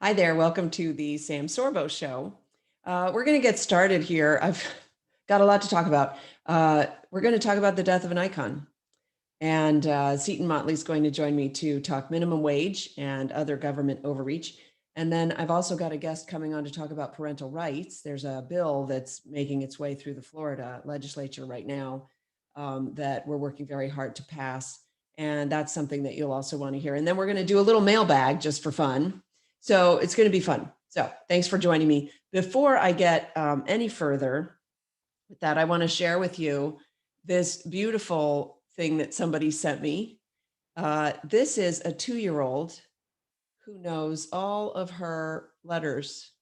Hi there. Welcome to the Sam Sorbo Show. We're going to get started here. I've got a lot to talk about. We're going to talk about the death of an icon. And Seton Motley is going to join me to talk minimum wage and other government overreach. And then I've also got a guest coming on to talk about parental rights. There's a bill that's making its way through the Florida legislature right now that we're working very hard to pass. And that's something that you'll also want to hear. And then we're going to do a little mailbag just for fun. So it's going to be fun. So thanks for joining me. Before I get any further with that, I want to share with you this beautiful thing that somebody sent me. This is a 2-year-old who knows all of her letters.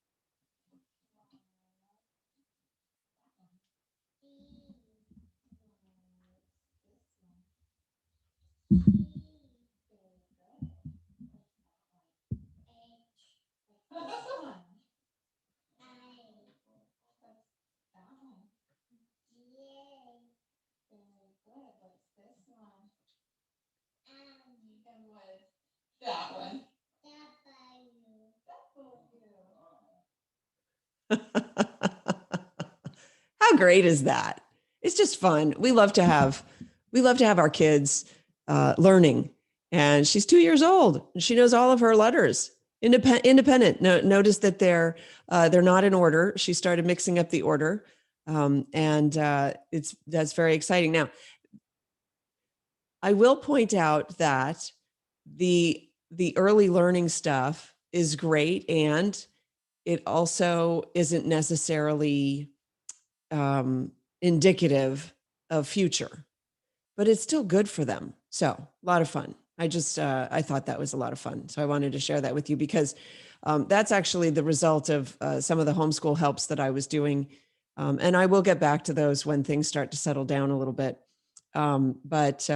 That one. How great is that? It's just fun. We love to have our kids learning. And she's 2 years old. And she knows all of her letters. Independent. Notice that they're not in order. She started mixing up the order, and that's very exciting. Now, I will point out that the early learning stuff is great, and it also isn't necessarily indicative of future, but it's still good for them. So a lot of fun. I thought that was a lot of fun. So I wanted to share that with you because that's actually the result of some of the homeschool helps that I was doing. And I will get back to those when things start to settle down a little bit. But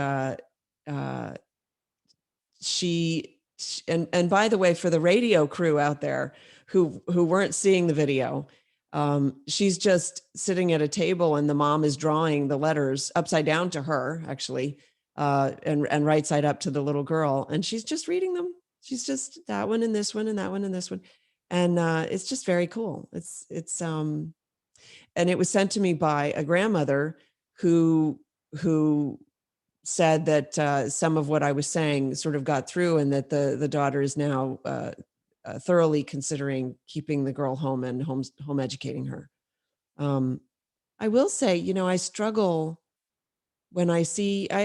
she and by the way, for the radio crew out there who weren't seeing the video, she's just sitting at a table and the mom is drawing the letters upside down to her, actually, and right side up to the little girl, and she's just reading them. She's just that one and this one and that one and this one, and it's just very cool. It's and it was sent to me by a grandmother who said that some of what I was saying sort of got through, and that the daughter is now thoroughly considering keeping the girl home and home educating her. I will say, I struggle when I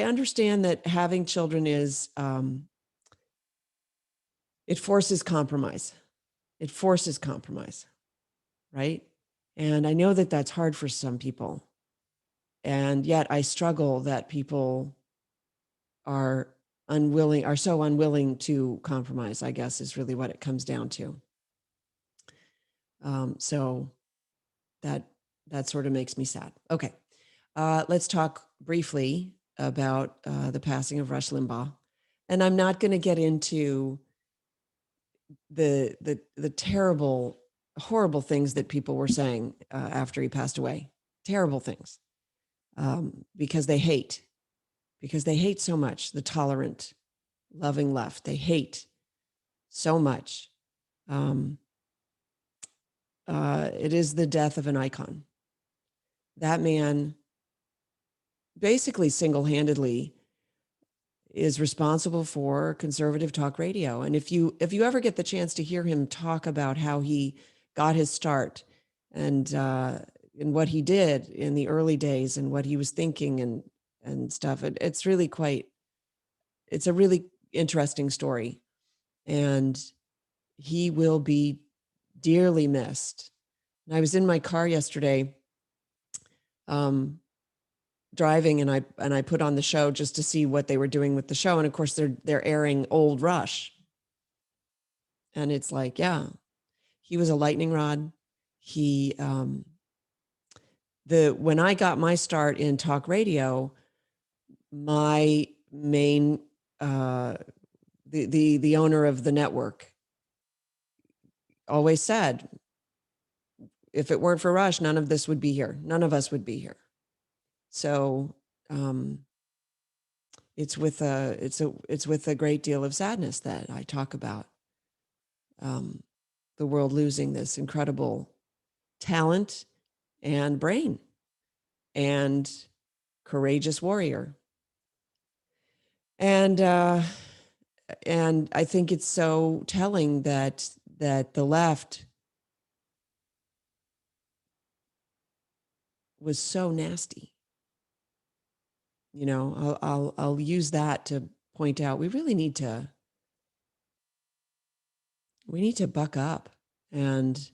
understand that having children is, it forces compromise. It forces compromise, right? And I know that that's hard for some people. And yet I struggle that people are so unwilling to compromise, I guess, is really what it comes down to. So that sort of makes me sad. Okay. Let's talk briefly about the passing of Rush Limbaugh. And I'm not going to get into the terrible, horrible things that people were saying after he passed away. Terrible things, because they hate so much. The tolerant, loving left, they hate so much. It is the death of an icon. That man basically single-handedly is responsible for conservative talk radio. And if you ever get the chance to hear him talk about how he got his start and what he did in the early days and what he was thinking and stuff, it's a really interesting story. And he will be dearly missed. And I was in my car yesterday, driving, and I put on the show just to see what they were doing with the show. And of course they're airing old Rush. And it's like, yeah, he was a lightning rod. He, when I got my start in talk radio, my main, the owner of the network always said, if it weren't for Rush, none of this would be here. None of us would be here. So, it's with a great deal of sadness that I talk about the world losing this incredible talent and brain and courageous warrior. And I think it's so telling that the left was so nasty. You know, I'll use that to point out we really need to buck up and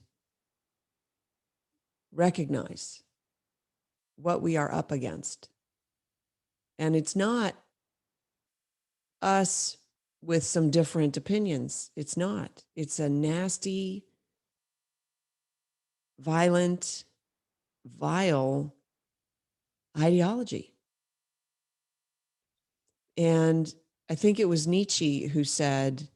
recognize what we are up against. And it's not us with some different opinions. It's not. It's a nasty, violent, vile ideology. And I think it was Nietzsche who said,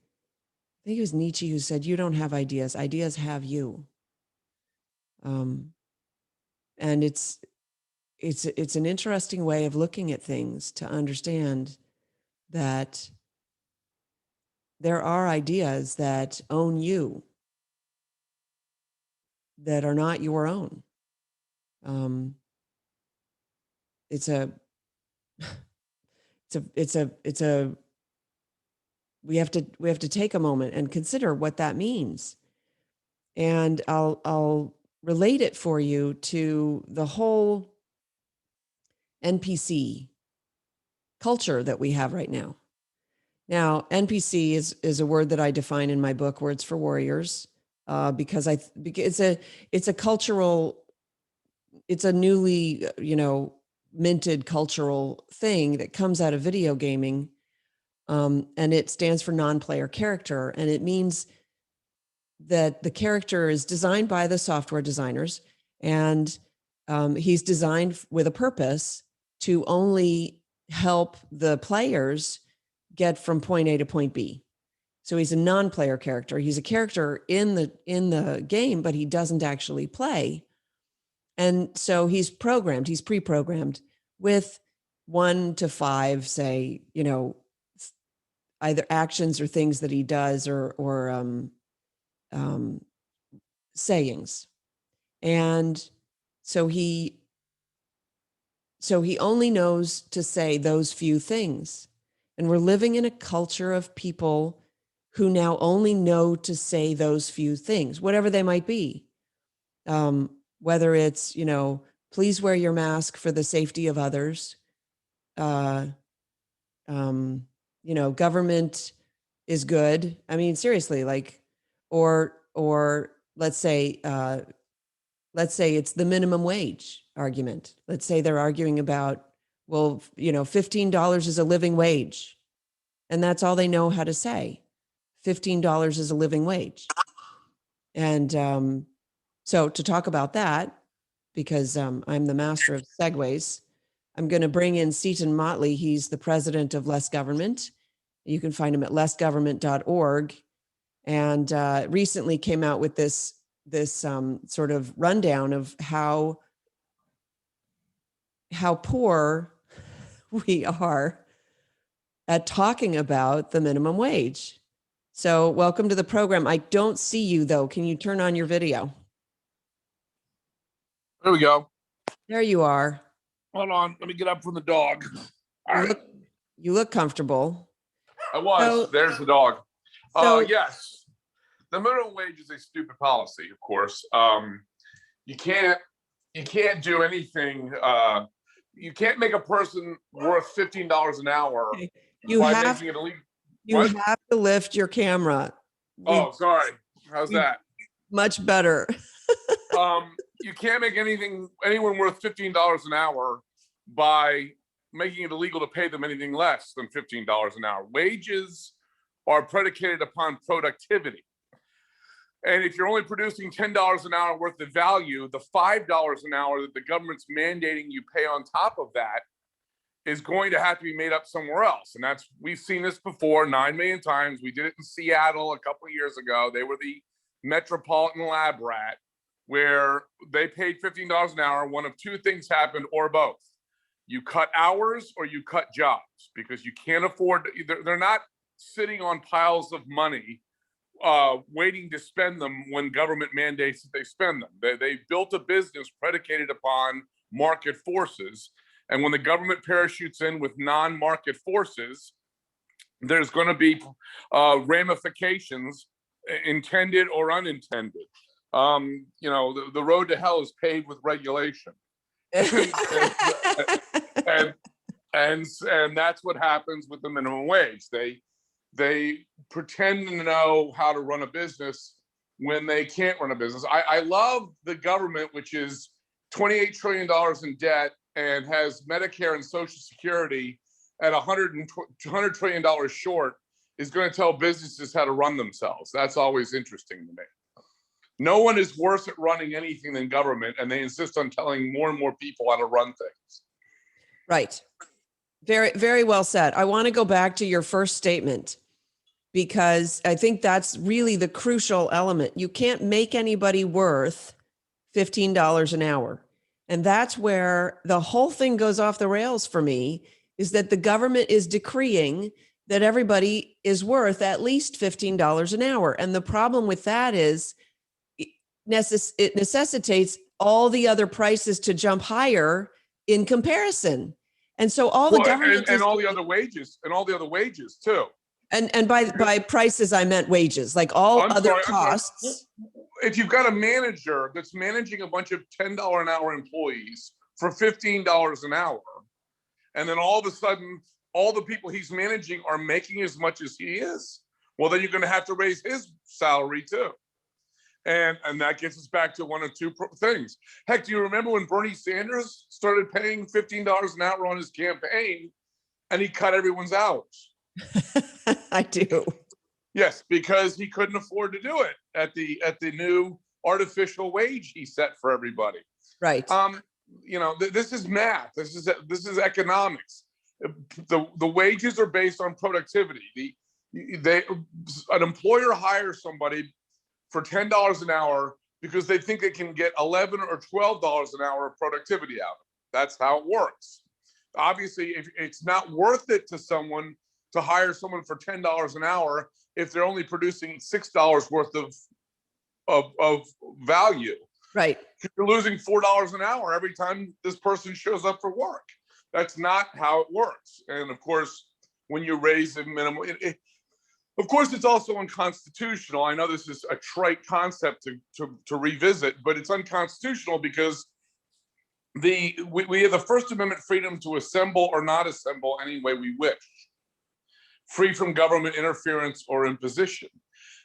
you don't have ideas. Ideas have you. And it's an interesting way of looking at things to understand that there are ideas that own you that are not your own. It's a we have to take a moment and consider what that means. And I'll relate it for you to the whole NPC culture that we have right now. Now, NPC is a word that I define in my book, Words for Warriors, because it's a cultural, it's a newly, minted cultural thing that comes out of video gaming. And it stands for non-player character. And it means that the character is designed by the software designers, and he's designed with a purpose to only help the players get from point A to point B. So he's a non-player character. He's a character in the game, but he doesn't actually play. And so he's pre-programmed with 1 to 5, say, either actions or things that he does or sayings. And so he only knows to say those few things. And we're living in a culture of people who now only know to say those few things, whatever they might be. Whether it's, please wear your mask for the safety of others. Government is good. I mean, seriously, or let's say it's the minimum wage argument. Let's say they're arguing about, well, $15 is a living wage. And that's all they know how to say. $15 is a living wage. And so to talk about that, because I'm the master of segues, I'm going to bring in Seton Motley. He's the president of Less Government. You can find him at lessgovernment.org. And recently came out with this sort of rundown of how poor we are at talking about the minimum wage. So welcome to the program. I don't see you though. Can you turn on your video? There we go. There you are. Hold on. Let me get up from the dog. You look comfortable. I was. There's the dog. Yes. The minimum wage is a stupid policy, of course. You can't do anything. You can't make a person worth $15 an hour. Okay. You have to lift your camera. Sorry. How's that? Much better. You can't make anyone worth $15 an hour by making it illegal to pay them anything less than $15 an hour. Wages are predicated upon productivity. And if you're only producing $10 an hour worth of value, the $5 an hour that the government's mandating you pay on top of that is going to have to be made up somewhere else. And we've seen this before 9 million times. We did it in Seattle a couple of years ago. They were the metropolitan lab rat, where they paid $15 an hour. One of two things happened, or both. You cut hours or you cut jobs, because you can't afford to, they're not sitting on piles of money waiting to spend them when government mandates that they spend them. They built a business predicated upon market forces. And when the government parachutes in with non-market forces, there's going to be ramifications, intended or unintended. The road to hell is paved with regulation. and that's what happens with the minimum wage. They pretend to know how to run a business when they can't run a business. I love the government, which is $28 trillion in debt and has Medicare and Social Security at $100 trillion short, is going to tell businesses how to run themselves. That's always interesting to me. No one is worse at running anything than government, and they insist on telling more and more people how to run things. Right. Very, very well said. I want to go back to your first statement, because I think that's really the crucial element. You can't make anybody worth $15 an hour. And that's where the whole thing goes off the rails for me, is that the government is decreeing that everybody is worth at least $15 an hour. And the problem with that is it necessitates all the other prices to jump higher in comparison. And so all the government and all the other wages too. And by prices, I meant wages, like all other costs. If you've got a manager that's managing a bunch of $10 an hour employees for $15 an hour, and then all of a sudden, all the people he's managing are making as much as he is, well, then you're going to have to raise his salary too. And that gets us back to one of two things. Heck, do you remember when Bernie Sanders started paying $15 an hour on his campaign, and he cut everyone's hours? I do. Yes, because he couldn't afford to do it at the new artificial wage he set for everybody. Right. This is math. This is economics. The wages are based on productivity. An employer hires somebody for $10 an hour because they think they can get $11 or $12 an hour of productivity out of it. That's how it works. Obviously, if it's not worth it to someone to hire someone for $10 an hour if they're only producing $6 worth of value. Right. You're losing $4 an hour every time this person shows up for work. That's not how it works. And of course, when you raise the minimum, of course, it's also unconstitutional. I know this is a trite concept to revisit, but it's unconstitutional because we have the First Amendment freedom to assemble or not assemble any way we wish, free from government interference or imposition.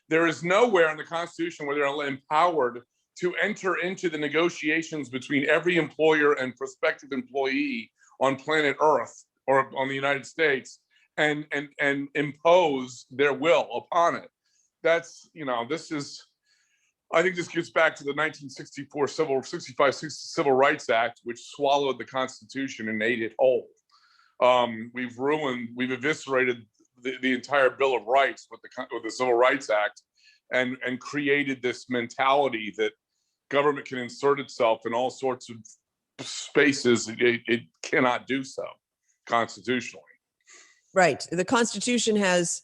There is nowhere in the Constitution where they're empowered to enter into the negotiations between every employer and prospective employee on planet Earth or on the United States and impose their will upon it. That's, I think this gets back to the 1964 Civil Rights Act, which swallowed the Constitution and ate it whole. We've eviscerated the entire Bill of Rights with the Civil Rights Act and created this mentality that government can insert itself in all sorts of spaces. It cannot do so constitutionally. Right. The Constitution has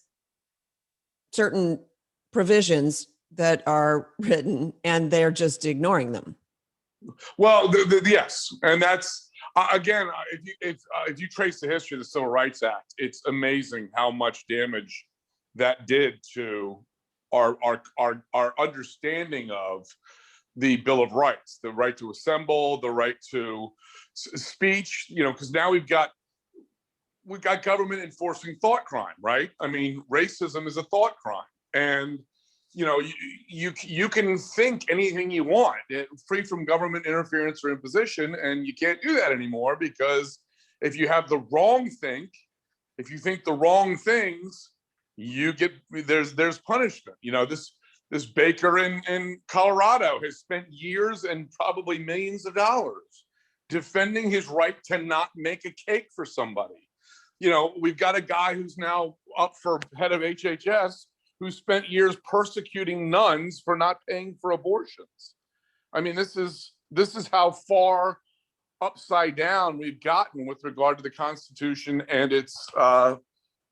certain provisions that are written and they're just ignoring them. Well, yes. And that's, again, if you trace the history of the Civil Rights Act, it's amazing how much damage that did to our understanding of the Bill of Rights, the right to assemble, the right to speech, because now we've got government enforcing thought crime, right? I mean, racism is a thought crime. And, you can think anything you want, free from government interference or imposition, and you can't do that anymore because if you have the wrong if you think the wrong things, there's punishment. This baker in Colorado has spent years and probably millions of dollars defending his right to not make a cake for somebody. We've got a guy who's now up for head of HHS who spent years persecuting nuns for not paying for abortions. I mean, this is how far upside down we've gotten with regard to the Constitution and its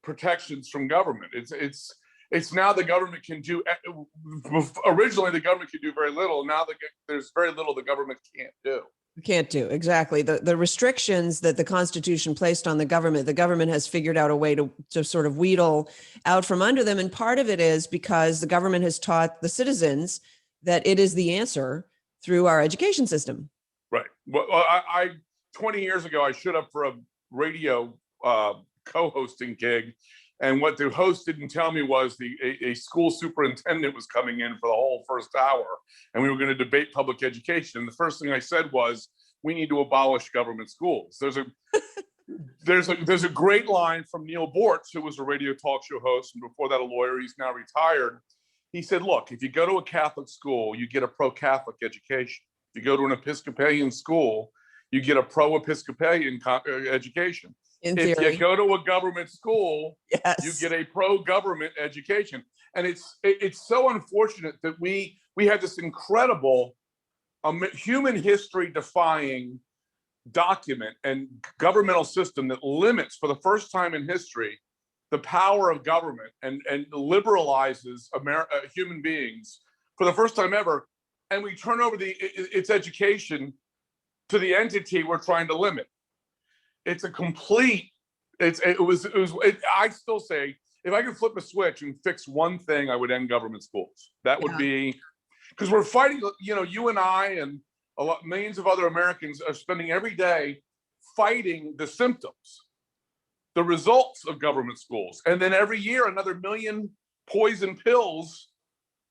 protections from government. It's now the government can do. Originally, the government could do very little. Now there's very little the government can't do. Can't do, exactly. The restrictions that the Constitution placed on the government has figured out a way to sort of wheedle out from under them. And part of it is because the government has taught the citizens that it is the answer through our education system. Right. Well, I 20 years ago, I showed up for a radio co-hosting gig. And what the host didn't tell me was a school superintendent was coming in for the whole first hour, and we were going to debate public education. And the first thing I said was, we need to abolish government schools. There's a great line from Neil Bortz, who was a radio talk show host, and before that a lawyer. He's now retired. He said, look, if you go to a Catholic school, you get a pro-Catholic education. If you go to an Episcopalian school, you get a pro-Episcopalian education. If you go to a government school, yes, you get a pro-government education. And it's so unfortunate that we have this incredible human history defying document and governmental system that limits, for the first time in history, the power of government and liberalizes human beings for the first time ever. And we turn over its education to the entity we're trying to limit. It's a complete, I still say, if I could flip a switch and fix one thing, I would end government schools. That would be, because we're fighting, you and I and millions of other Americans are spending every day fighting the symptoms, the results of government schools. And then every year, another million poison pills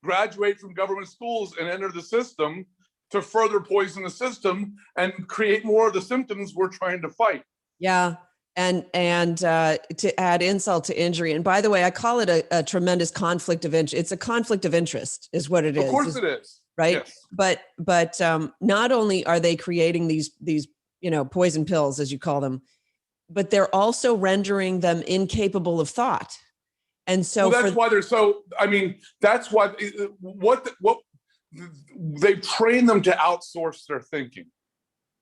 graduate from government schools and enter the system to further poison the system and create more of the symptoms we're trying to fight. Yeah. And to add insult to injury. And by the way, I call it a tremendous conflict of interest. It's a conflict of interest is what it is. Of course it is. Right. Yes. But not only are they creating these, poison pills, as you call them, but they're also rendering them incapable of thought. And so that's why they're so, that's why what they've trained them to outsource their thinking.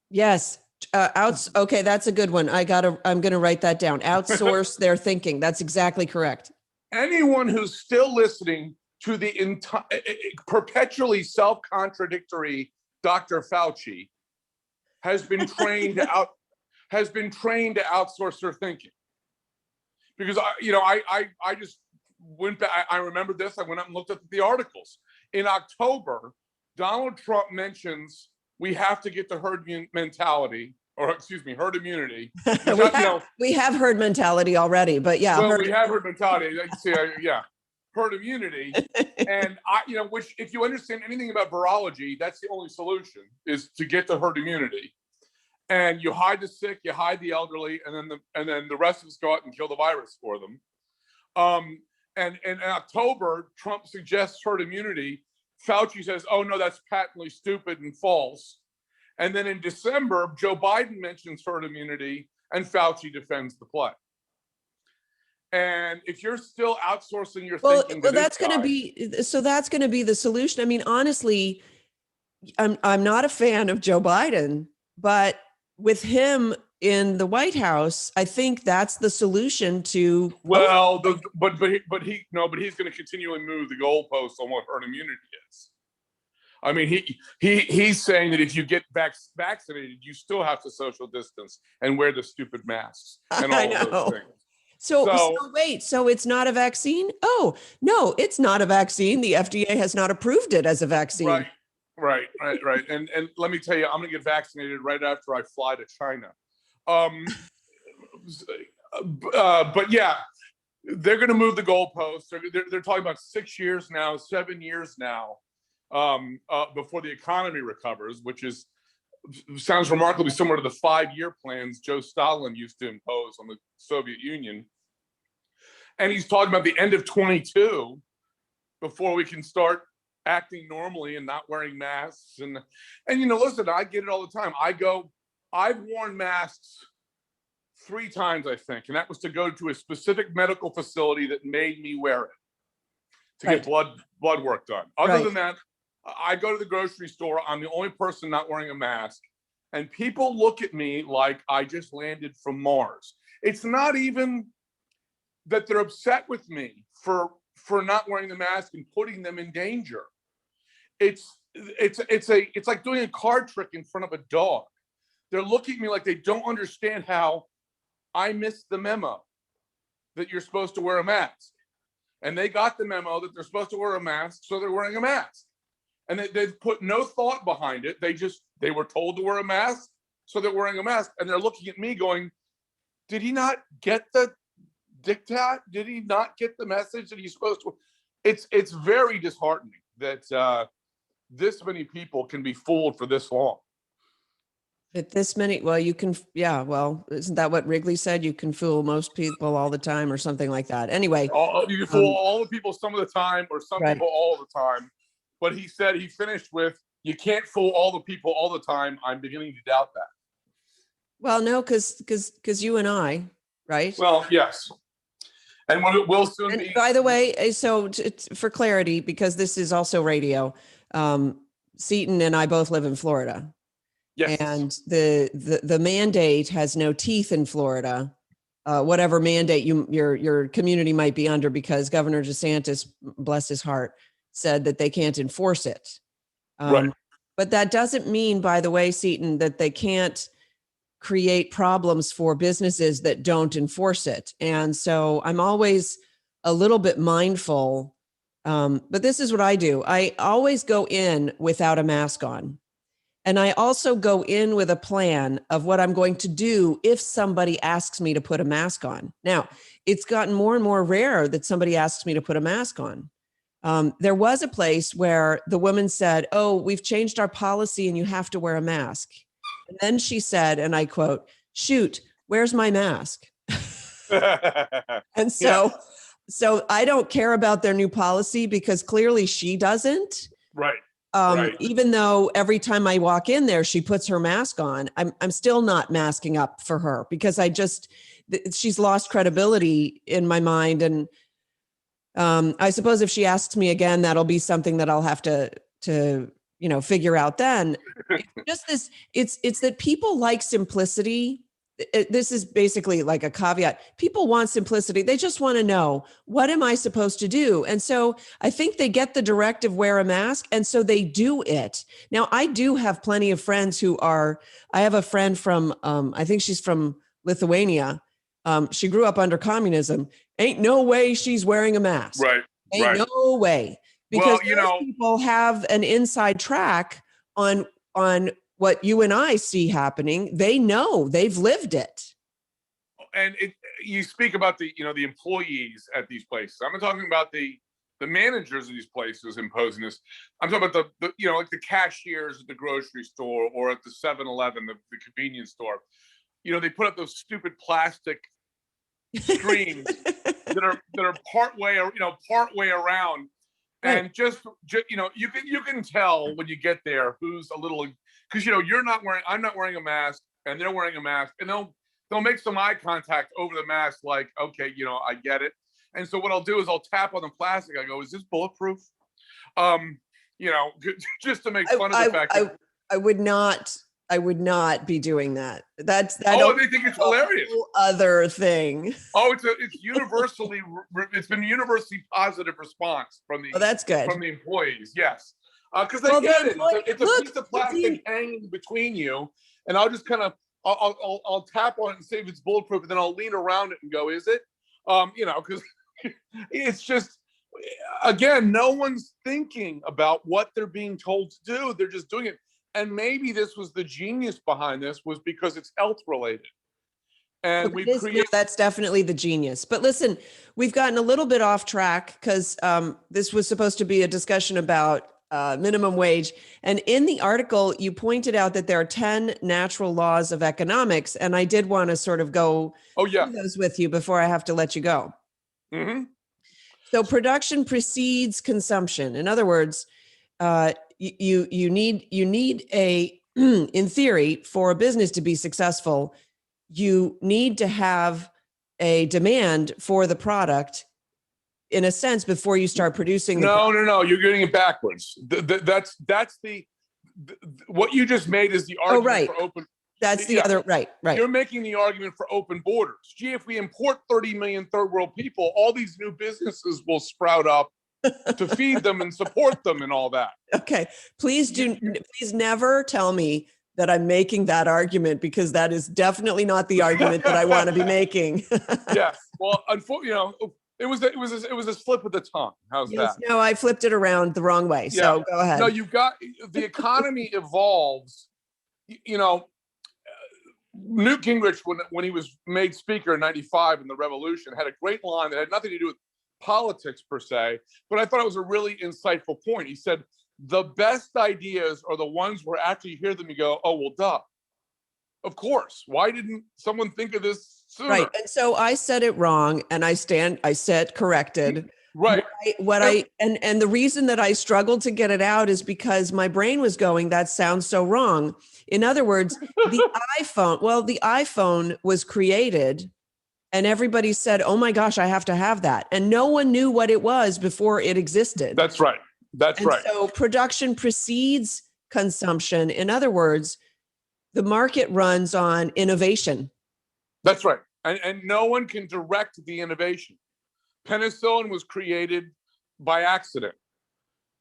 Yes. Okay, that's a good one. I'm going to write that down. Outsource their thinking. That's exactly correct. Anyone who's still listening to the perpetually self-contradictory Dr. Fauci has been trained to outsource their thinking. Because I just went back. I remember this. I went up and looked at the articles. In October, Donald Trump mentions we have to get to herd mentality, or herd immunity. We have herd mentality already, but yeah. Well, we have herd mentality. Herd immunity. And which, if you understand anything about virology, that's the only solution, is to get to herd immunity. And you hide the sick, you hide the elderly, and then the rest of us go out and kill the virus for them. And in October, Trump suggests herd immunity. Fauci says, oh, no, that's patently stupid and false. And then in December, Joe Biden mentions herd immunity, and Fauci defends the play. And if you're still outsourcing your thinking, that's going to be the solution. Honestly, I'm not a fan of Joe Biden, but with him in the White House, I think that's the solution to. Well, but he's going to continually move the goalposts on what herd immunity is. He's saying that if you get vaccinated, you still have to social distance and wear the stupid masks and all of those things. So it's not a vaccine? Oh, no, it's not a vaccine. The FDA has not approved it as a vaccine. Right. And let me tell you, I'm going to get vaccinated right after I fly to China. But yeah, they're going to move the goalposts. They're talking about 6 years now, 7 years now, before the economy recovers, which sounds remarkably similar to the 5-year plans Joe Stalin used to impose on the Soviet Union. And he's talking about the end of 22 before we can start acting normally and not wearing masks. And listen, I get it all the time. I've worn masks 3 times, I think, and that was to go to a specific medical facility that made me wear it to get blood work done. Other than that, I go to the grocery store. I'm the only person not wearing a mask, and people look at me like I just landed from Mars. It's not even that they're upset with me for for not wearing the mask and putting them in danger. It's like doing a card trick in front of a dog. They're looking at me like they don't understand how I missed the memo that you're supposed to wear a mask. And they got the memo that they're supposed to wear a mask, so they're wearing a mask. And they've put no thought behind it. They were told to wear a mask, so they're wearing a mask. And they're looking at me going, did he not get the diktat? Did he not get the message that he's supposed to? It's very disheartening that this many people can be fooled for this long. At this many, well, you can, yeah, well, isn't that what Wrigley said? You can fool most people all the time or something like that. Anyway. You can fool all the people some of the time or some people all the time. But he said, he finished with, you can't fool all the people all the time. I'm beginning to doubt that. Well, no, because you and I, right? Well, yes. And what it will soon be. By the way, so for clarity, because this is also radio, Seton and I both live in Florida. Yes. And the mandate has no teeth in Florida, whatever mandate your community might be under, because Governor DeSantis, bless his heart, said that they can't enforce it. Right. But that doesn't mean, by the way, Seton, that they can't create problems for businesses that don't enforce it. And so I'm always a little bit mindful, but this is what I do. I always go in without a mask on. And I also go in with a plan of what I'm going to do if somebody asks me to put a mask on. Now, it's gotten more and more rare that somebody asks me to put a mask on. There was a place where the woman said, "Oh, we've changed our policy and you have to wear a mask." And then she said, and I quote, "Shoot, where's my mask?" And so I don't care about their new policy because clearly she doesn't. Right. Even though every time I walk in there, she puts her mask on, I'm still not masking up for her because she's lost credibility in my mind. And I suppose if she asks me again, that'll be something that I'll have to figure out then. It's that people like simplicity. This is basically like a caveat. People want simplicity. They just want to know, what am I supposed to do? And so I think they get the directive, wear a mask. And so they do it. Now, I do have plenty of friends I have a friend from, I think she's from Lithuania. She grew up under communism. Ain't no way she's wearing a mask. Right. Ain't no way. Because people have an inside track on what you and I see happening. They know, they've lived it. And you speak about the employees at these places. I'm not talking about the managers of these places imposing this. I'm talking about the like the cashiers at the grocery store or at the 7-Eleven, the convenience store. They put up those stupid plastic screens that are part way around. Right. And just you can tell when you get there who's a little, because I'm not wearing a mask and they're wearing a mask, and they'll make some eye contact over the mask, like, okay, I get it. And so what I'll do is I'll tap on the plastic. I go, is this bulletproof? Just to make fun of the fact that I would not be doing that. They think it's hilarious. Other thing. Oh, it's been universally positive response from the. Oh, that's good. From the employees, yes, because they get it. It's a piece of plastic hanging between you, and I'll just kind of I'll tap on it and see if it's bulletproof, and then I'll lean around it and go, is it? Because it's just, again, no one's thinking about what they're being told to do. They're just doing it. And maybe this was the genius behind this, was because it's health related. And that's definitely the genius. But listen, we've gotten a little bit off track because this was supposed to be a discussion about minimum wage. And in the article, you pointed out that there are 10 natural laws of economics. And I did want to sort of go through those with you before I have to let you go. Mm-hmm. So production precedes consumption. In other words, you need a in theory, for a business to be successful, you need to have a demand for the product, in a sense, before you start producing. No, you're getting it backwards. That's what you just made is the argument for open. That's the Yeah. other, right. You're making the argument for open borders. Gee, if we import 30 million third world people, all these new businesses will sprout up to feed them and support them and all that. Okay. Please never tell me that I'm making that argument, because that is definitely not the argument that I want to be making. Yes. Well, unfortunately, it was a slip of the tongue. How's that? No, I flipped it around the wrong way. So go ahead. No, you've got the economy evolves. Newt Gingrich, when he was made speaker in '95 in the Revolution, had a great line that had nothing to do with politics per se, but I thought it was a really insightful point. He said, "The best ideas are the ones where after you hear them, you go, oh, well, duh. Of course. Why didn't someone think of this sooner?" Right. And so I said it wrong, and I said corrected. Right. And the reason that I struggled to get it out is because my brain was going, that sounds so wrong. In other words, the iPhone was created and everybody said, oh my gosh, I have to have that. And no one knew what it was before it existed. That's right. So production precedes consumption. In other words, the market runs on innovation. That's right. And no one can direct the innovation. Penicillin was created by accident.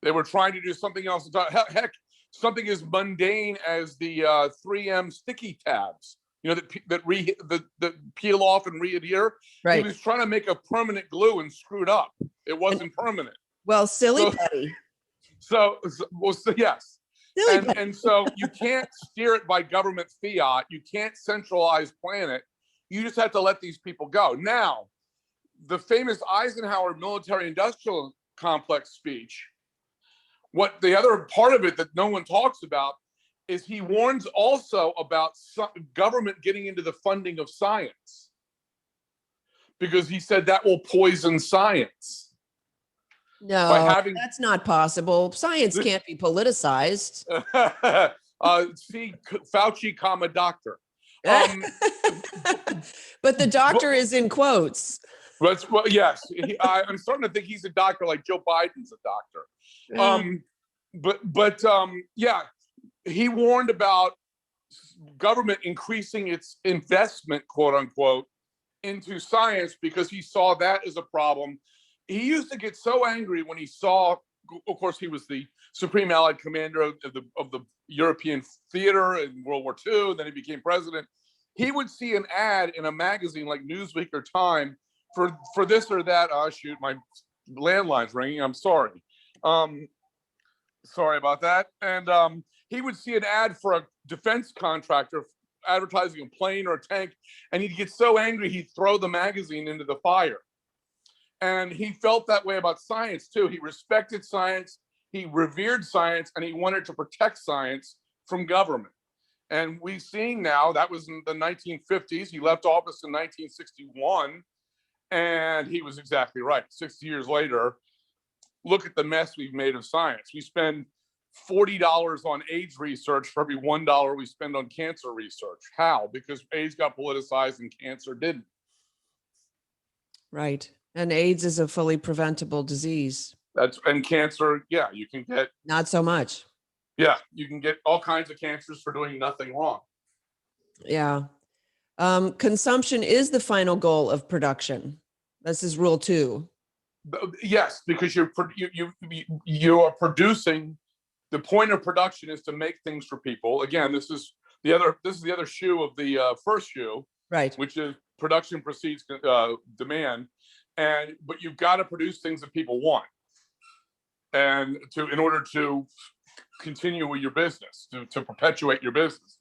They were trying to do something else. Heck, something as mundane as the 3M sticky tabs, that peel off and readhere. Right. He was trying to make a permanent glue and screwed up. It wasn't permanent. Well, silly Petty. Yes. And so you can't steer it by government fiat. You can't centralize plan it. You just have to let these people go. Now, the famous Eisenhower military-industrial complex speech, what the other part of it that no one talks about is he warns also about government getting into the funding of science, because he said that will poison science. No, that's not possible. Science can't be politicized. See, Fauci, comma, doctor. But the doctor is in quotes. Well, yes, I'm starting to think he's a doctor, like Joe Biden's a doctor. Yeah, he warned about government increasing its investment, quote unquote, into science because he saw that as a problem. He used to get so angry when he saw, of course, he was the Supreme Allied Commander of the European theater in World War II. Then he became president. He would see an ad in a magazine like Newsweek or Time for this or that. Oh, shoot, my landline's ringing. I'm sorry. Sorry about that. And he would see an ad for a defense contractor advertising a plane or a tank, and he'd get so angry he'd throw the magazine into the fire. And he felt that way about science too. He respected science, he revered science, and he wanted to protect science from government. And we're seeing now, that was in the 1950s. He left office in 1961, and he was exactly right. 60 years later, look at the mess we've made of science. We spend $40 on AIDS research for every $1 we spend on cancer research. How? Because AIDS got politicized and cancer didn't. Right. And AIDS is a fully preventable disease. And cancer, yeah, you can get. Not so much. Yeah, you can get all kinds of cancers for doing nothing wrong. Yeah. Consumption is the final goal of production. This is rule 2. Yes, because you are producing. The point of production is to make things for people. Again, this is the other shoe of the first shoe, right? Which is production precedes demand, but you've got to produce things that people want, and in order to continue with your business, to perpetuate your business.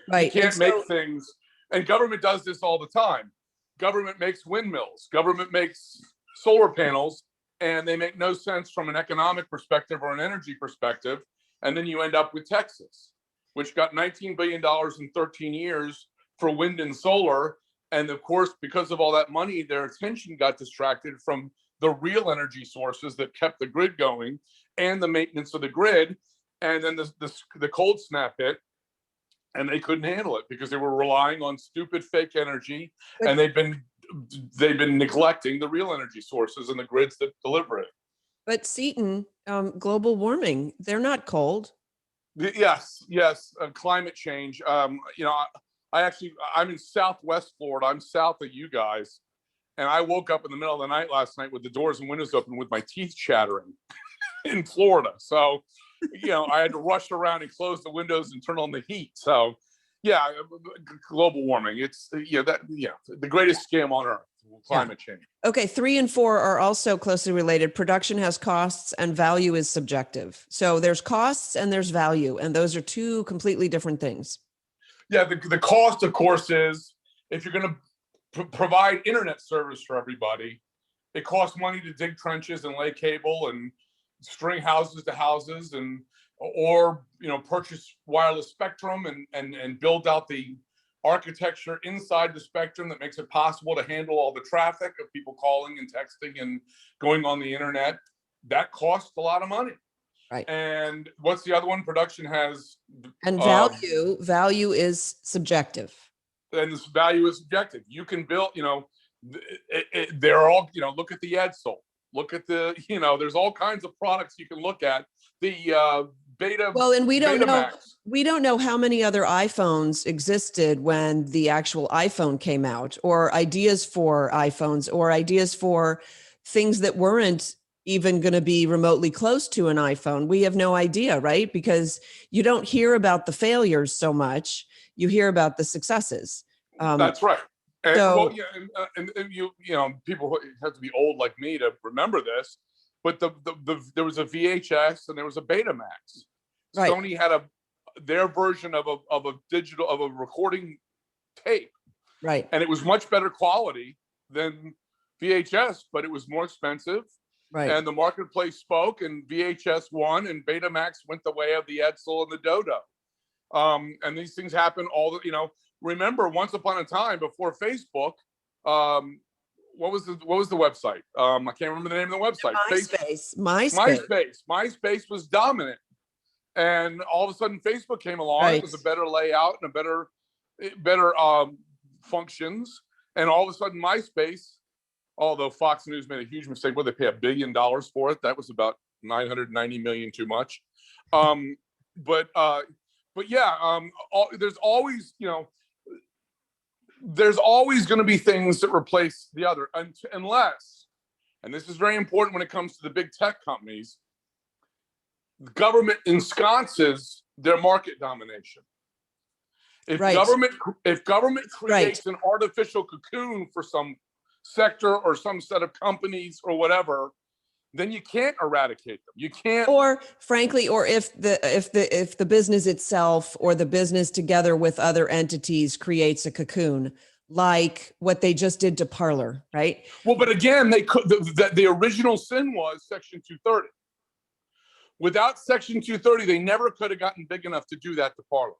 Right. You can't make things, and government does this all the time. Government makes windmills, government makes solar panels, and they make no sense from an economic perspective or an energy perspective. And then you end up with Texas, which got $19 billion in 13 years for wind and solar. And of course, because of all that money, their attention got distracted from the real energy sources that kept the grid going and the maintenance of the grid. And then the cold snap hit, and they couldn't handle it because they were relying on stupid fake energy, and they've been neglecting the real energy sources and the grids that deliver it. But Seton, global warming, they're not cold. Yes, climate change. I'm in Southwest Florida. I'm south of you guys, and I woke up in the middle of the night last night with the doors and windows open, with my teeth chattering in Florida. So, I had to rush around and close the windows and turn on the heat. So, yeah, global warming. It's the greatest scam on earth. Climate change. Okay, 3 and 4 are also closely related. Production has costs and value is subjective. So there's costs and there's value, and those are two completely different things. Yeah, the cost, of course, is if you're going to provide internet service for everybody, it costs money to dig trenches and lay cable and string houses to houses, or purchase wireless spectrum and build out the architecture inside the spectrum that makes it possible to handle all the traffic of people calling and texting and going on the internet. That costs a lot of money. Right. And what's the other one? Production has value is subjective. And this value is subjective. You can build, they're all, look at the Edsel, look at the, there's all kinds of products you can look at. The beta. Well, and we don't know. Max. We don't know how many other iPhones existed when the actual iPhone came out, or ideas for iPhones, or ideas for things that weren't even going to be remotely close to an iPhone. We have no idea, right? Because you don't hear about the failures so much. You hear about the successes. That's right. And, so, and people have to be old like me to remember this, but there was a VHS and there was a Betamax. Right. Sony had their version of a recording tape. Right. And it was much better quality than VHS, but it was more expensive. Right. And the marketplace spoke, and VHS won, and Betamax went the way of the Edsel and the Dodo. And these things happen remember once upon a time before Facebook, what was the website? I can't remember the name of the website. MySpace was dominant. And all of a sudden Facebook came along. Right. It was a better layout and a better functions. And all of a sudden MySpace, although Fox News made a huge mistake, they pay $1 billion for it. That was about 990 million too much. But yeah, there's always, there's always going to be things that replace the other, unless, and this is very important when it comes to the big tech companies, the government ensconces their market domination. If government creates an artificial cocoon for some sector or some set of companies or whatever, then you can't eradicate them. You can't. Or frankly, or if the business itself or the business together with other entities creates a cocoon, like what they just did to Parler, right? Well, but again, they could. The original sin was Section 230. Without Section 230, they never could have gotten big enough to do that to Parler.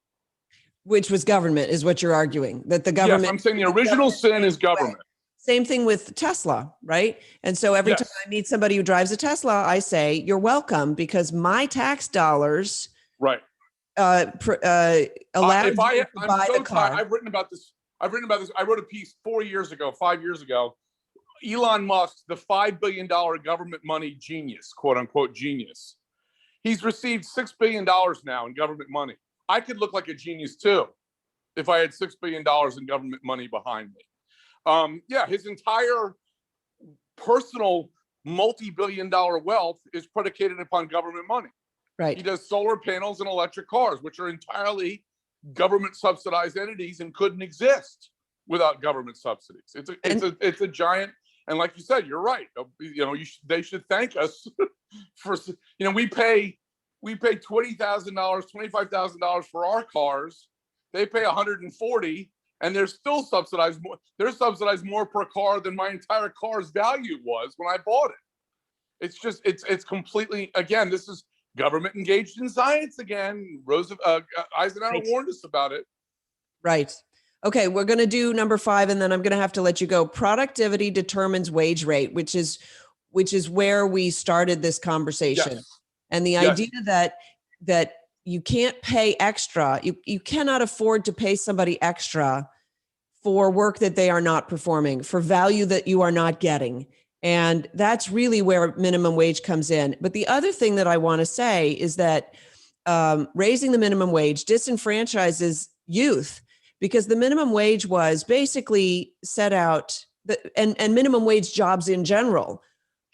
Which was government, is what you're arguing. That the government. Yes, I'm saying the original sin is government. Same thing with Tesla, right? And so every time I meet somebody who drives a Tesla, I say, "You're welcome," because my tax dollars, right, allowed you to buy the car. I've written about this. I wrote a piece 5 years ago. Elon Musk, the $5 billion government money genius, quote unquote genius. He's received $6 billion now in government money. I could look like a genius too if I had $6 billion in government money behind me. His entire personal multi-billion-dollar wealth is predicated upon government money. Right. He does solar panels and electric cars, which are entirely government subsidized entities and couldn't exist without government subsidies. It's a giant. And like you said, you're right. They should thank us for. We pay $20,000, $25,000 for our cars. They pay $140,000. And they're still subsidized more. They're subsidized more per car than my entire car's value was when I bought it. It's just, it's completely, again, this is government engaged in science again. Eisenhower warned us about it. Right. Okay, we're going to do number 5, and then I'm going to have to let you go. Productivity determines wage rate, which is where we started this conversation. Yes. And the idea that you can't pay extra. You cannot afford to pay somebody extra for work that they are not performing, for value that you are not getting. And that's really where minimum wage comes in. But the other thing that I want to say is that raising the minimum wage disenfranchises youth, because the minimum wage was basically set out, and minimum wage jobs in general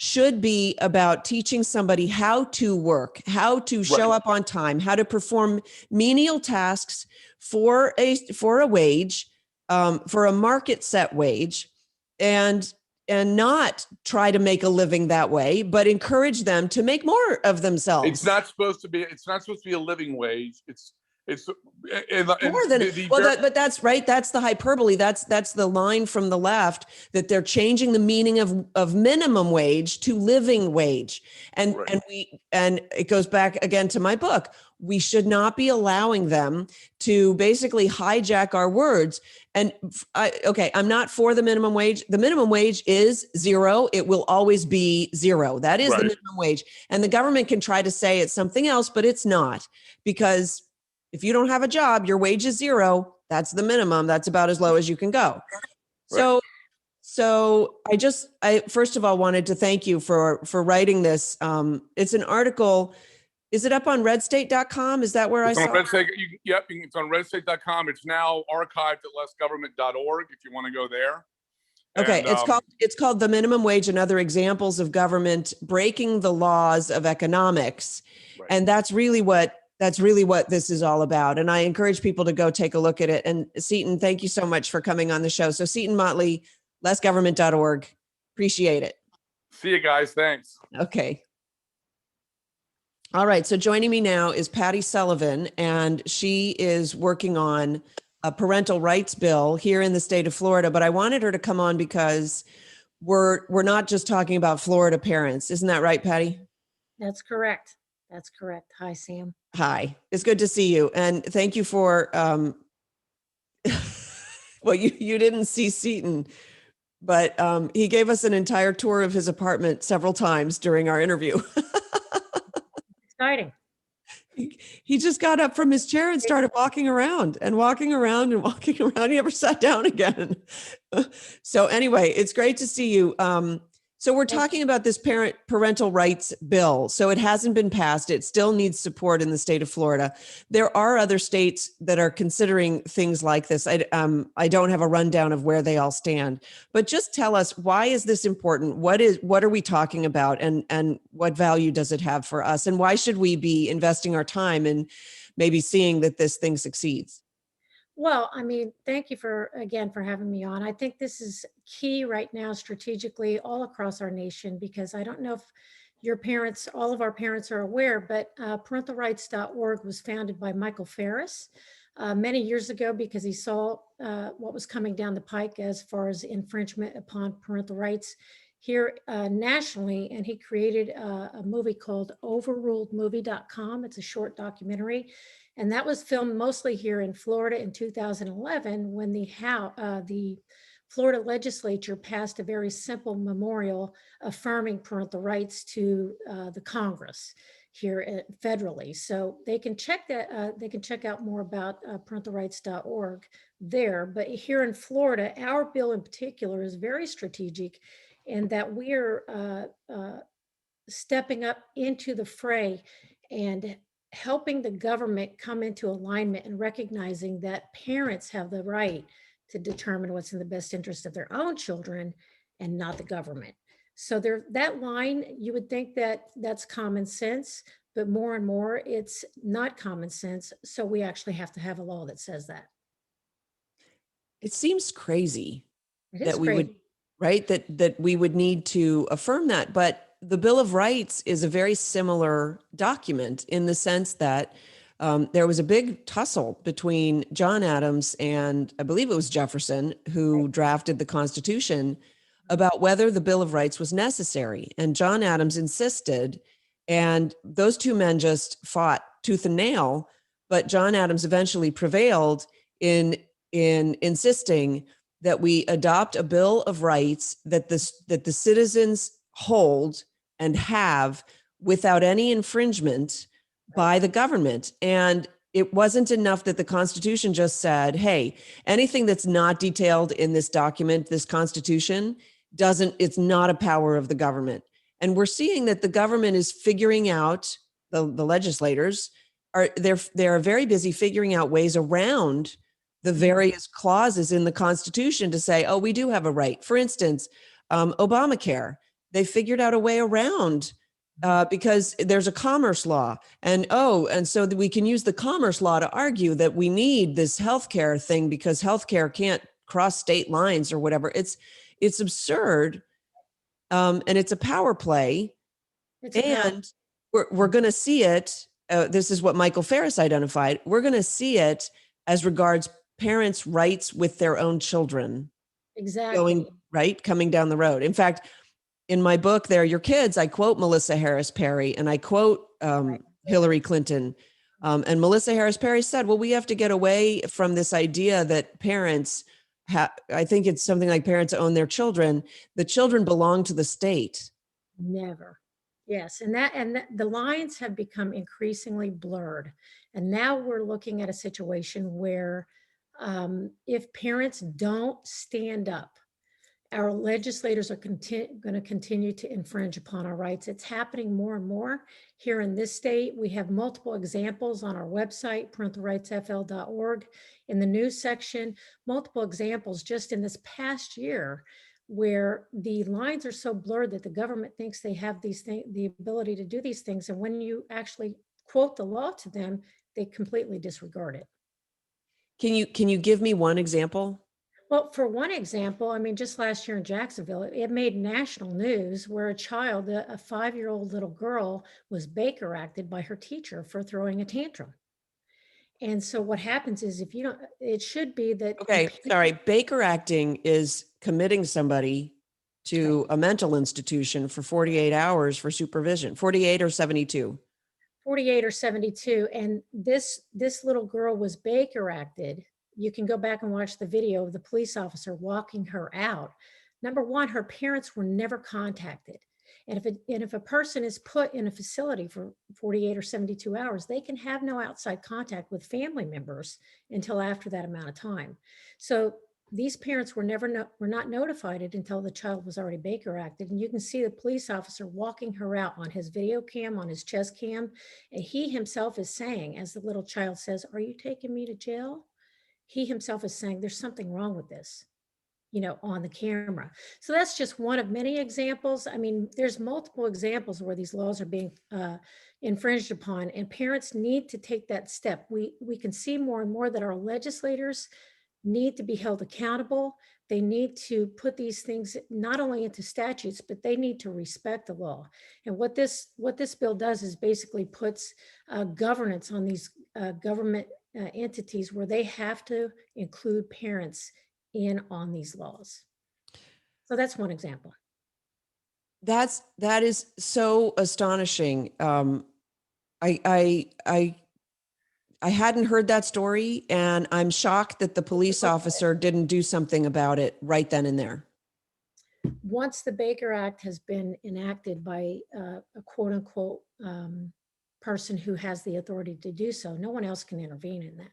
should be about teaching somebody how to work, how to show up on time, how to perform menial tasks for a wage, for a market set wage, and not try to make a living that way, but encourage them to make more of themselves. It's not supposed to be a living wage. It's more than but that's right. That's the hyperbole. That's the line from the left, that they're changing the meaning of minimum wage to living wage. And it goes back again to my book. We should not be allowing them to basically hijack our words. And I'm not for the minimum wage. The minimum wage is zero. It will always be zero. That is the minimum wage. And the government can try to say it's something else, but it's not, because if you don't have a job, your wage is zero. That's the minimum. That's about as low as you can go. So I first of all wanted to thank you for writing this. It's an article. Is it up on redstate.com? Is that where I saw it? Yep, it's on redstate.com. It's now archived at lessgovernment.org if you want to go there. Okay, and, it's called The Minimum Wage and Other Examples of Government Breaking the Laws of Economics. And that's really what this is all about. And I encourage people to go take a look at it. And Seton, thank you so much for coming on the show. So Seton Motley, lessgovernment.org. Appreciate it. See you guys. Thanks. Okay. All right. So joining me now is Patty Sullivan, and she is working on a parental rights bill here in the state of Florida. But I wanted her to come on because we're not just talking about Florida parents. Isn't that right, Patty? That's correct. That's correct. Hi, Sam. Hi. It's good to see you. And thank you for, well, you didn't see Seton, but he gave us an entire tour of his apartment several times during our interview. Exciting. He just got up from his chair and started walking around and walking around and walking around. He never sat down again. So anyway, it's great to see you. So we're talking about this parental rights bill. So it hasn't been passed. It still needs support in the state of Florida. There are other states that are considering things like this. I don't have a rundown of where they all stand, but just tell us, why is this important? What are we talking about, and what value does it have for us? And why should we be investing our time in maybe seeing that this thing succeeds? Well, I mean, thank you for having me on. I think this is key right now strategically all across our nation, because I don't know if all of our parents are aware, but parentalrights.org was founded by Michael Ferris many years ago, because he saw what was coming down the pike as far as infringement upon parental rights here nationally. And he created a movie called overruledmovie.com. It's a short documentary. And that was filmed mostly here in Florida in 2011, when the Florida legislature passed a very simple memorial affirming parental rights to the Congress here federally. So they can check that. They can check out more about parentalrights.org there. But here in Florida, our bill in particular is very strategic, in that we're stepping up into the fray and helping the government come into alignment and recognizing that parents have the right to determine what's in the best interest of their own children and not the government. So that line, you would think that that's common sense, but more and more it's not common sense. So we actually have to have a law that says that. It seems crazy that we would, right? That we would need to affirm that. But the Bill of Rights is a very similar document, in the sense that there was a big tussle between John Adams and, I believe it was Jefferson, who drafted the Constitution, about whether the Bill of Rights was necessary. And John Adams insisted, and those two men just fought tooth and nail, but John Adams eventually prevailed in insisting that we adopt a Bill of Rights that the citizens hold and have without any infringement by the government. And it wasn't enough that the Constitution just said, hey, anything that's not detailed in this document, this Constitution, it's not a power of the government. And we're seeing that the government is figuring out, the legislators, they're very busy figuring out ways around the various clauses in the Constitution to say, oh, we do have a right. For instance, Obamacare, they figured out a way around because there's a commerce law, and so that we can use the commerce law to argue that we need this healthcare thing because healthcare can't cross state lines or whatever. It's absurd, and it's a power play, and we're going to see it. This is what Michael Ferris identified. We're going to see it as regards parents' rights with their own children. Exactly. Coming down the road. In fact, in my book, They're Your Kids, I quote Melissa Harris Perry and I quote Hillary Clinton. And Melissa Harris Perry said, well, we have to get away from this idea that parents I think it's something like parents own their children. The children belong to the state. Never. Yes. And the lines have become increasingly blurred. And now we're looking at a situation where if parents don't stand up, our legislators are going to continue to infringe upon our rights. It's happening more and more here in this state. We have multiple examples on our website, parentalrightsfl.org, in the news section, multiple examples just in this past year where the lines are so blurred that the government thinks they have the ability to do these things. And when you actually quote the law to them, they completely disregard it. Can you give me one example? Well, for one example, I mean, just last year in Jacksonville, it made national news where a child, a 5-year-old little girl, was Baker acted by her teacher for throwing a tantrum. And so what happens is if you don't, it should be that. Okay, sorry. Baker acting is committing somebody to a mental institution for 48 hours for supervision, 48 or 72. 48 or 72. And this little girl was Baker acted. You can go back and watch the video of the police officer walking her out. Number one, her parents were never contacted. And if a person is put in a facility for 48 or 72 hours, they can have no outside contact with family members until after that amount of time. So these parents were not notified until the child was already Baker acted. And you can see the police officer walking her out on his video cam, on his chest cam. And he himself is saying, as the little child says, "Are you taking me to jail?" He himself is saying there's something wrong with this, on the camera. So that's just one of many examples. I mean, there's multiple examples where these laws are being infringed upon, and parents need to take that step. We can see more and more that our legislators need to be held accountable. They need to put these things not only into statutes, but they need to respect the law. And what this bill does is basically puts governance on these government entities where they have to include parents in on these laws. So that's one example. That is so astonishing. I hadn't heard that story, and I'm shocked that the police officer didn't do something about it right then and there. Once the Baker Act has been enacted by a quote unquote person who has the authority to do so, no one else can intervene in that.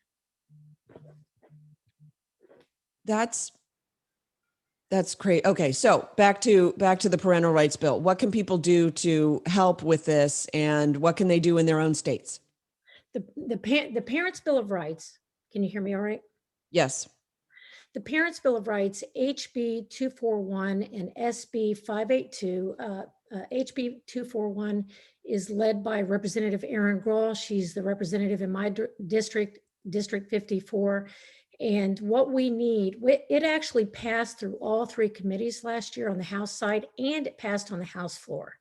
That's great. Okay, so back to the parental rights bill. What can people do to help with this, and what can they do in their own states? The Parents' Bill of Rights. Can you hear me all right? Yes. The Parents' Bill of Rights, HB 241 and SB 582. HB 241 is led by Representative Erin Grohl. She's the representative in my district, District 54. And what we need, it actually passed through all 3 committees last year on the House side, and it passed on the House floor.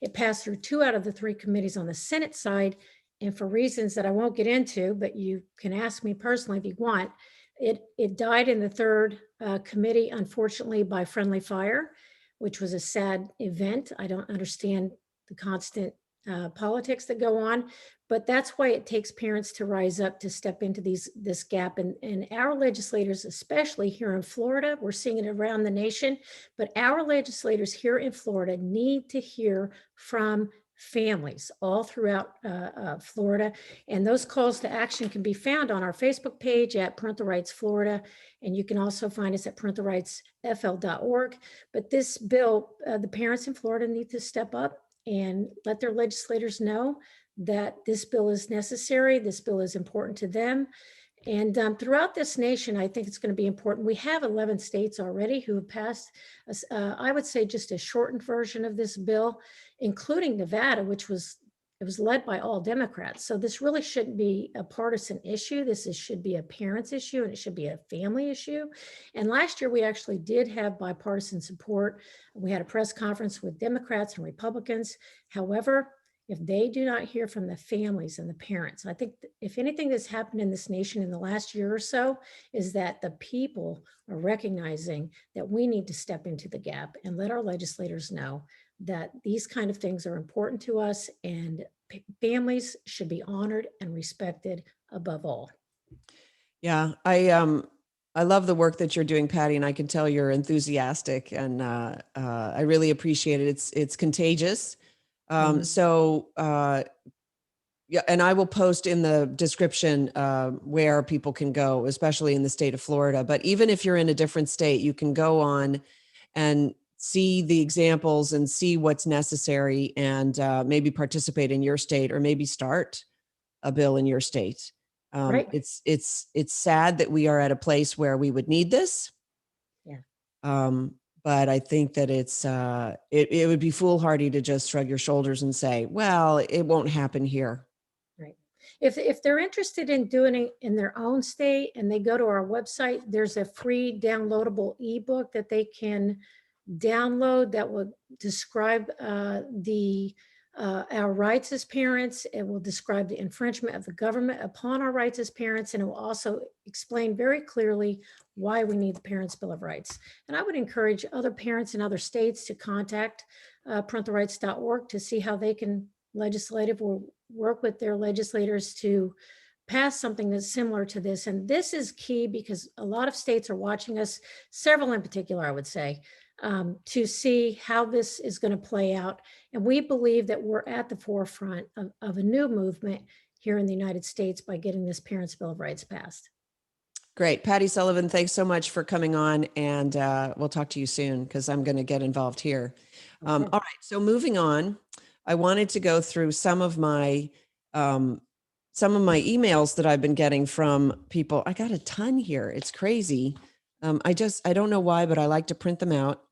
It passed through 2 out of the 3 committees on the Senate side. And for reasons that I won't get into, but you can ask me personally if you want, it died in the 3rd committee, unfortunately, by friendly fire, which was a sad event. I don't understand the constant politics that go on, but that's why it takes parents to rise up to step into this gap. And our legislators, especially here in Florida, we're seeing it around the nation, but our legislators here in Florida need to hear from families all throughout Florida. And those calls to action can be found on our Facebook page at Parental Rights Florida. And you can also find us at parentalrightsfl.org. But this bill, the parents in Florida need to step up and let their legislators know that this bill is necessary. This bill is important to them. And throughout this nation, I think it's going to be important. We have 11 states already who have passed, I would say, just a shortened version of this bill, including Nevada, which was led by all Democrats. So this really shouldn't be a partisan issue. Should be a parents issue, and it should be a family issue. And last year, we actually did have bipartisan support. We had a press conference with Democrats and Republicans. However, if they do not hear from the families and the parents, I think if anything that's happened in this nation in the last year or so is that the people are recognizing that we need to step into the gap and let our legislators know that these kind of things are important to us, and families should be honored and respected above all. Yeah, I love the work that you're doing, Patty, and I can tell you're enthusiastic, and I really appreciate it. It's contagious. Yeah, and I will post in the description where people can go, especially in the state of Florida. But even if you're in a different state, you can go on and see the examples and see what's necessary, and maybe participate in your state, or maybe start a bill in your state. Right. It's sad that we are at a place where we would need this. Yeah. But I think that it would be foolhardy to just shrug your shoulders and say, well, it won't happen here. Right. If they're interested in doing it in their own state and they go to our website, there's a free downloadable ebook that they can download that will describe our rights as parents. It will describe the infringement of the government upon our rights as parents, and it will also explain very clearly why we need the Parents' Bill of Rights. And I would encourage other parents in other states to contact parentalrights.org to see how they can work with their legislators to pass something that's similar to this. And this is key because a lot of states are watching us, several in particular, I would say, to see how this is going to play out. And we believe that we're at the forefront of a new movement here in the United States by getting this Parents' Bill of Rights passed. Great. Patty Sullivan, thanks so much for coming on, and we'll talk to you soon because I'm going to get involved here. Okay. All right. So moving on, I wanted to go through some of my emails that I've been getting from people. I got a ton here. It's crazy. I don't know why, but I like to print them out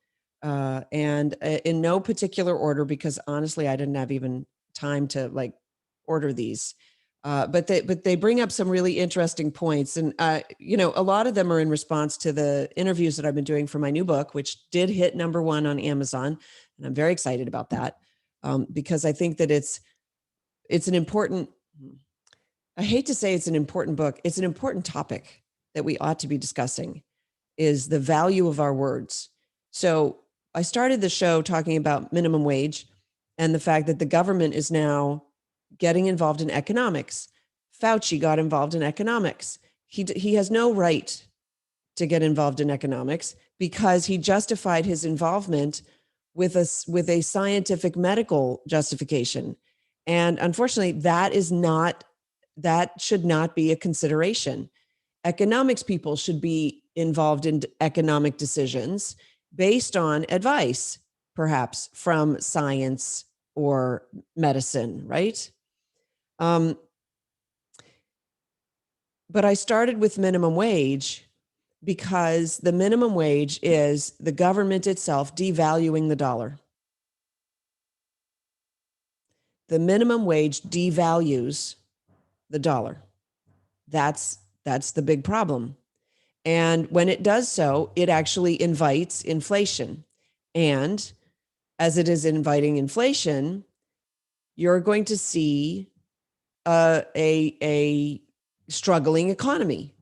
and in no particular order, because honestly, I didn't have even time to order these. But they bring up some really interesting points. And, a lot of them are in response to the interviews that I've been doing for my new book, which did hit #1 on Amazon. And I'm very excited about that because I think that it's an important, I hate to say it's an important book. It's an important topic that we ought to be discussing, is the value of our words. So I started the show talking about minimum wage and the fact that the government is now getting involved in economics. Fauci got involved in economics. He has no right to get involved in economics because he justified his involvement with a scientific medical justification. And unfortunately, that should not be a consideration. Economics people should be involved in economic decisions based on advice, perhaps from science or medicine, right? But I started with minimum wage because the minimum wage is the government itself devaluing the dollar. The minimum wage devalues the dollar. That's the big problem. And when it does so, it actually invites inflation. And as it is inviting inflation, you're going to see a struggling economy.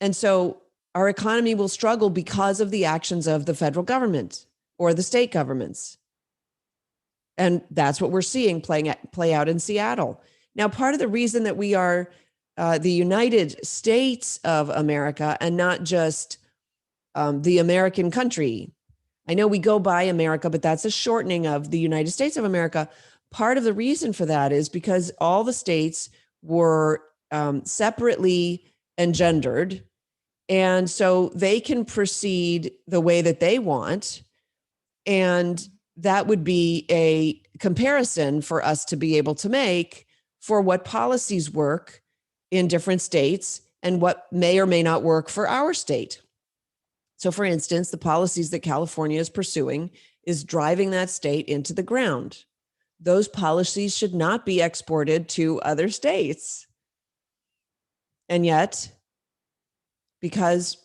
And so our economy will struggle because of the actions of the federal government or the state governments. And that's what we're seeing play out in Seattle. Now, part of the reason that we are the United States of America and not just the American country. I know we go by America, but that's a shortening of the United States of America. Part of the reason for that is because all the states were separately engendered. And so they can proceed the way that they want. And that would be a comparison for us to be able to make for what policies work in different states and what may or may not work for our state. So for instance, the policies that California is pursuing is driving that state into the ground. Those policies should not be exported to other states. And yet, because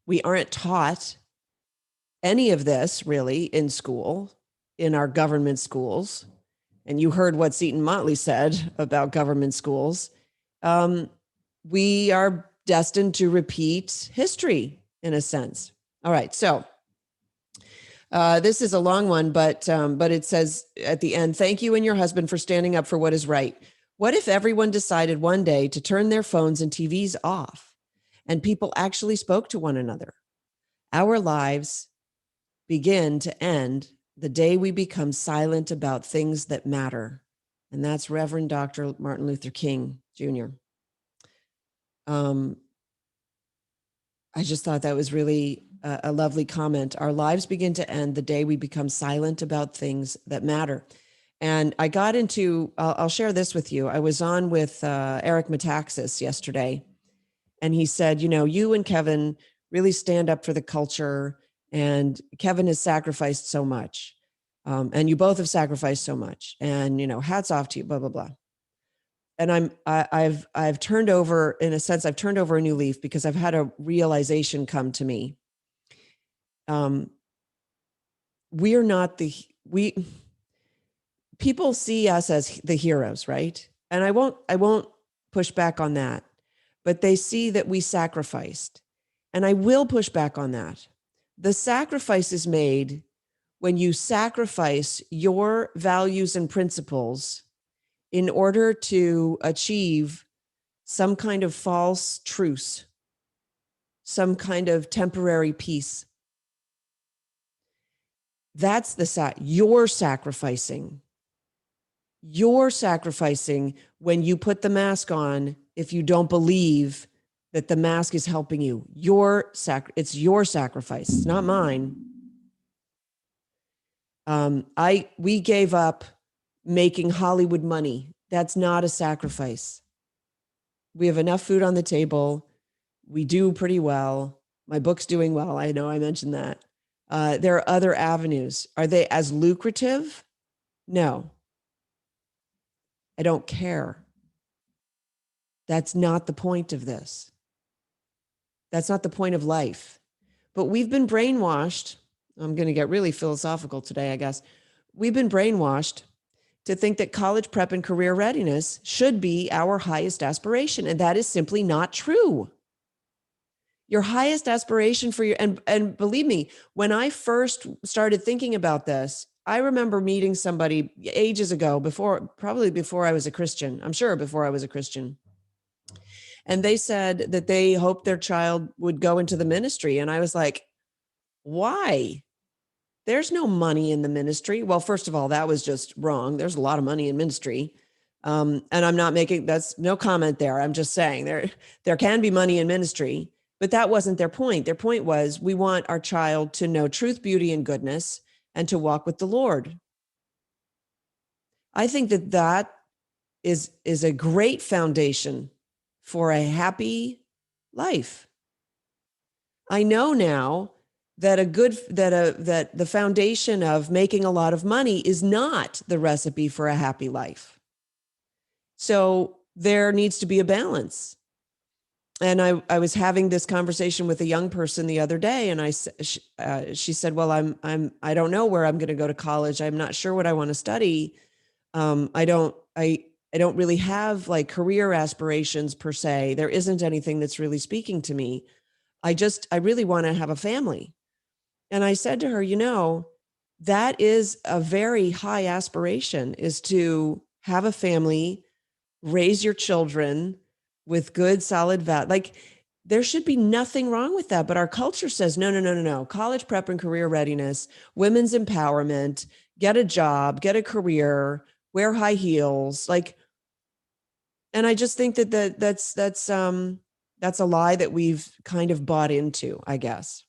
we aren't taught any of this really in school, in our government schools, and you heard what Seton Motley said about government schools, we are destined to repeat history in a sense. All right, so this is a long one, but it says at the end, thank you and your husband for standing up for what is right. What if everyone decided one day to turn their phones and TVs off and people actually spoke to one another? Our lives begin to end the day we become silent about things that matter. And that's Reverend Dr. Martin Luther King, Jr. I just thought that was really a lovely comment. Our lives begin to end the day we become silent about things that matter. And I got into, I'll share this with you. I was on with Eric Metaxas yesterday, and he said, you know, you and Kevin really stand up for the culture, and Kevin has sacrificed so much. And you both have sacrificed so much, and, you know, hats off to you, blah, blah, blah. And I've turned over, in a sense, I've turned over a new leaf because I've had a realization come to me. We are not people see us as the heroes, right? And I won't push back on that, but they see that we sacrificed, and I will push back on that. The sacrifice is made when you sacrifice your values and principles in order to achieve some kind of false truce, some kind of temporary peace. That's you're sacrificing. You're sacrificing when you put the mask on if you don't believe that the mask is helping you. It's your sacrifice, it's not mine. We gave up making Hollywood money. That's not a sacrifice. We have enough food on the table. We do pretty well. My book's doing well. I know I mentioned that. There are other avenues. Are they as lucrative? No. I don't care. That's not the point of this. That's not the point of life. But we've been brainwashed. I'm going to get really philosophical today, I guess. We've been brainwashed to think that college prep and career readiness should be our highest aspiration. And that is simply not true. Your highest aspiration for your, and believe me, when I first started thinking about this, I remember meeting somebody ages ago, probably before I was a Christian. I'm sure before I was a Christian. And they said that they hoped their child would go into the ministry. And I was like, why? There's no money in the ministry. Well, first of all, that was just wrong. There's a lot of money in ministry. And I'm not making, that's no comment there. I'm just saying there can be money in ministry, but that wasn't their point. Their point was, we want our child to know truth, beauty, and goodness, and to walk with the Lord. I think that is a great foundation for a happy life. I know now that that the foundation of making a lot of money is not the recipe for a happy life. So there needs to be a balance. And I was having this conversation with a young person the other day, and she said, well, I don't know where I'm going to go to college. I'm not sure what I want to study. I don't really have like career aspirations per se. There isn't anything that's really speaking to me. I really want to have a family. And I said to her, you know, that is a very high aspiration, is to have a family, raise your children with good, solid value. Like, there should be nothing wrong with that. But our culture says, no. College prep and career readiness, women's empowerment, get a job, get a career, wear high heels. Like, and I just think that's a lie that we've kind of bought into, I guess.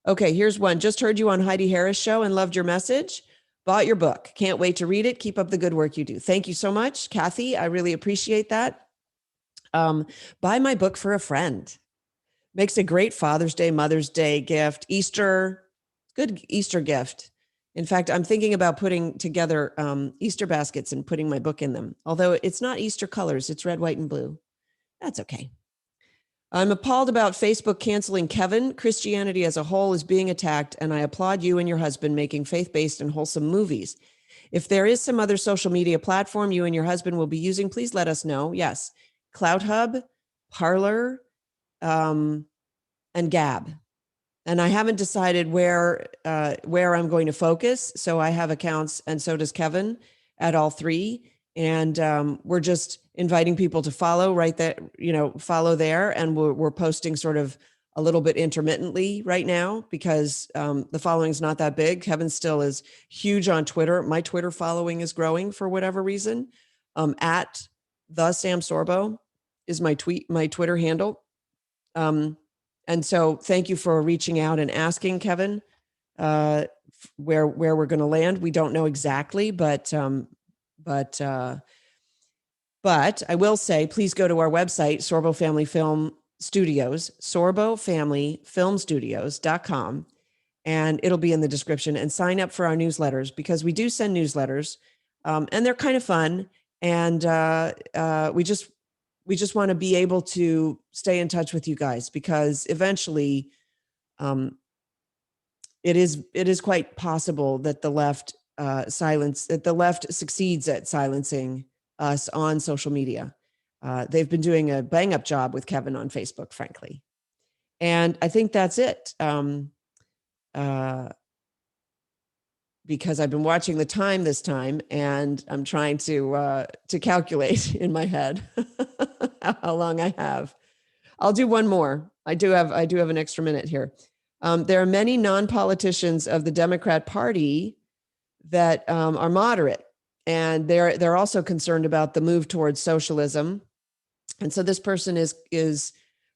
Okay, here's one. Just heard you on Heidi Harris show and loved your message. bought your book. Can't wait to read it. Keep up the good work you do. Thank you so much, Kathy. I really appreciate that. Buy my book for a friend. Makes a great Father's Day, Mother's Day gift, Easter, good Easter gift. In fact, I'm thinking about putting together Easter baskets and putting my book in them. Although it's not Easter colors, it's red, white, and blue. That's okay. I'm appalled about Facebook canceling Kevin. Christianity as a whole is being attacked, and I applaud you and your husband making faith-based and wholesome movies. If there is some other social media platform you and your husband will be using, please let us know. Yes, CloutHub, Parler, and Gab. And I haven't decided where I'm going to focus. So I have accounts, and so does Kevin, at all three. And we're just inviting people to follow right there, follow there. And we're posting sort of a little bit intermittently right now because the following is not that big. Kevin still is huge on Twitter. My Twitter following is growing for whatever reason. At the Sam Sorbo is my Twitter handle. And so thank you for reaching out and asking, Kevin, where we're going to land. We don't know exactly, but I will say, please go to our website, Sorbo Family Film Studios, sorbofamilyfilmstudios.com, and it'll be in the description, and sign up for our newsletters because we do send newsletters, and they're kind of fun. And we just want to be able to stay in touch with you guys because eventually it is quite possible that the left succeeds at silencing us on social media. They've been doing a bang up job with Kevin on Facebook, frankly. And I think that's it. Because I've been watching the time this time and I'm trying to calculate in my head how long I have. I'll do one more. I do have an extra minute here. There are many non-politicians of the Democrat Party that are moderate, and they're also concerned about the move towards socialism. And so this person is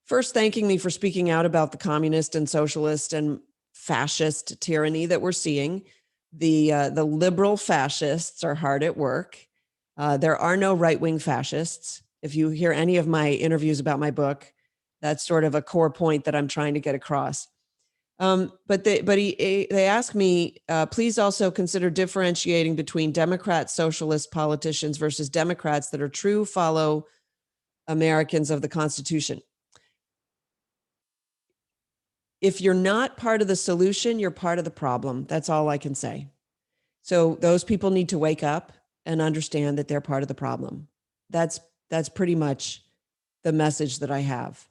first thanking me for speaking out about the communist and socialist and fascist tyranny that we're seeing. The liberal fascists are hard at work. There are no right-wing fascists. If you hear any of my interviews about my book, that's sort of a core point that I'm trying to get across. But they asked me, please also consider differentiating between Democrat socialist politicians versus Democrats that are true follow Americans of the Constitution. If you're not part of the solution, you're part of the problem. That's all I can say. So those people need to wake up and understand that they're part of the problem. That's pretty much the message that I have.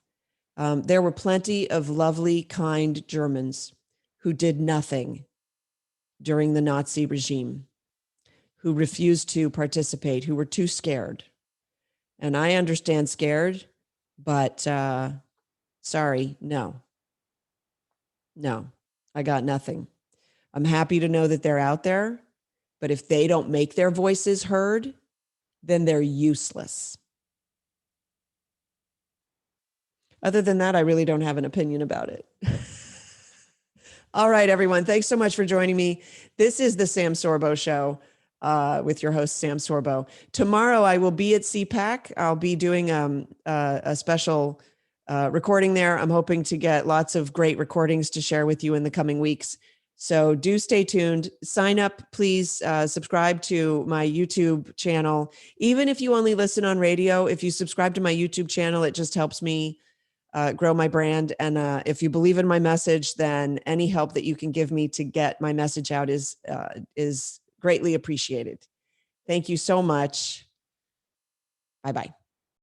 There were plenty of lovely, kind Germans who did nothing during the Nazi regime, who refused to participate, who were too scared. And I understand scared, but sorry, no, I got nothing. I'm happy to know that they're out there, but if they don't make their voices heard, then they're useless. Other than that, I really don't have an opinion about it. All right, everyone. Thanks so much for joining me. This is the Sam Sorbo Show with your host, Sam Sorbo. Tomorrow, I will be at CPAC. I'll be doing a special recording there. I'm hoping to get lots of great recordings to share with you in the coming weeks. So do stay tuned. Sign up, please. Subscribe to my YouTube channel. Even if you only listen on radio, if you subscribe to my YouTube channel, it just helps me grow my brand. And if you believe in my message, then any help that you can give me to get my message out is greatly appreciated. Thank you so much. Bye-bye.